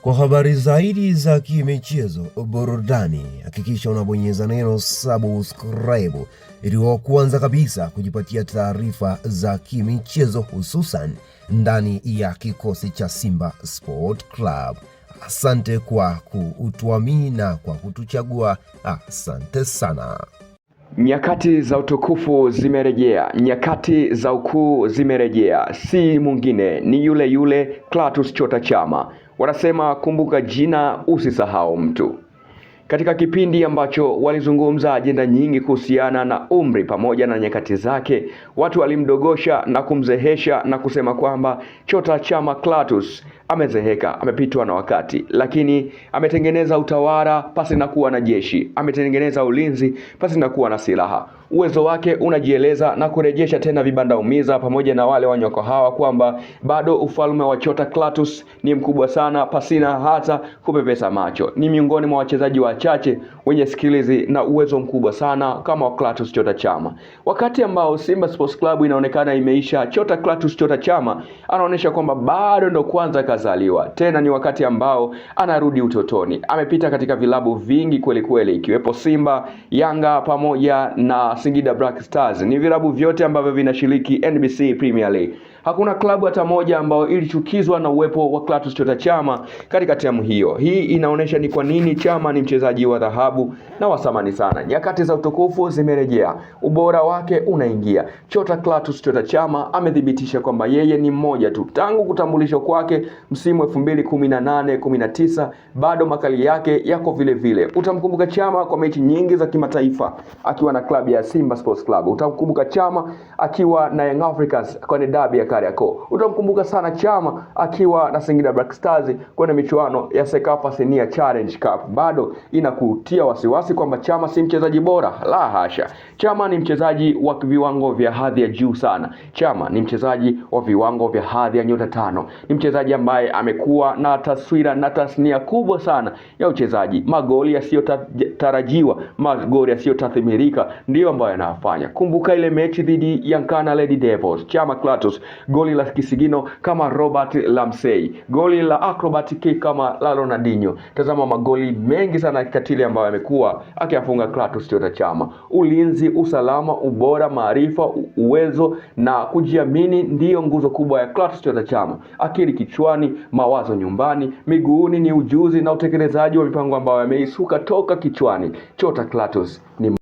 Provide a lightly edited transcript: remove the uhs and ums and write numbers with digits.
Kwa habari zaidi za kimichezo, burudani, hakikisha unabonyeza neno subscribe ili wa kwanza kabisa kujipatia taarifa za kimichezo, hususan ndani ya kikosi cha Simba Sport Club. Asante kwa kutuamini na kwa kutuchagua. Asante sana. Nyakati za utukufu zimerejea, nyakati za ukuu zimerejea. Si mwingine ni yule yule Clatous Chota Chama. Wanasema kumbuka jina, usisahau mtu. Katika kipindi ambacho walizungumza ajenda nyingi kuhusiana na umri pamoja na nyakati zake, watu walimdogosha na kumzehesha na kusema kwamba Chota Chama Clatous amezeheka, amepitwa na wakati, lakini ametengeneza utawala pasi na kuwa na jeshi, ametengeneza ulinzi pasi na kuwa na silaha. Uwezo wake unajieleza na kurejesha tena vibanda umiza pamoja na wale wanyoko hawa kwamba bado ufalme wa Chota Clatous ni mkubwa sana pasina hata kupepesa macho. Ni miongoni mwa wachezaji wachache wenye skilizi na uwezo mkubwa sana kama wa Clatous Chota Chama. Wakati ambao Simba Sports Club inaonekana imeisha, Chota Clatous Chota Chama anaonyesha kwamba bado ndo kwanza kazaliwa. Tena ni wakati ambao anarudi utotoni. Amepita katika vilabu vingi kweli kweli, ikiwepo Simba, Yanga pamoja na Singida Black Stars. Ni vilabu vyote ambavyo vinashiriki NBC Premier League. Hakuna klabu hata moja ambayo ilichukizwa na uwepo wa Clatous Chota Chama katika timu hiyo. Hii inaonyesha ni kwa nini Chama ni mchezaji wa dhahabu na wa thamani sana. Nyakati za utukufu zimerejea, ubora wake unaingia. Chota Clatous Chota Chama amethibitisha kwamba yeye ni mmoja tu. Tangu kutambulishwa kwake msimu 2018-19 bado makali yake yako vile vile. Utamkumbuka Chama kwa mechi nyingi za kimataifa akiwa na klabu ya Simba Sports Club. Utamkumbuka Chama akiwa na Young Africans kwenye dabi ya Kariakoo. Utamkumbuka sana Chama akiwa na Singida Black Stars kwenye michuano ya Sekafa Senior Challenge Cup. Bado inakutia wasiwasi kwamba Chama si mchezaji bora? La hasha. Chama ni mchezaji wa viwango vya hadhi ya juu sana. Chama ni mchezaji wa viwango vya hadhi ya nyota 5. Ni mchezaji ambaye amekuwa na taswira na tasnia kubwa sana ya uchezaji. Magoli yasiyotarajiwa, magoli yasiyotathmirika ndio ambayo anafanya. Kumbuka ile mechi dhidi ya Nkana Lady Devils, Chama Clatous, goli la kisigino kama Robert Ramsey, goli la acrobatic kama la Ronaldinho. Tazama magoli mengi sana katili ambayo amekuwa akiyafunga Clatous Chota Chama. Ulinzi, usalama, ubora, maarifa, uwezo na kujiamini ndiyo nguzo kubwa ya Clatous Chota Chama. Akili kichwani, mawazo nyumbani, miguuni ni ujuzi na utekelezaji wa mipango ambayo ameisuka toka kichwani. Chota Clatous ni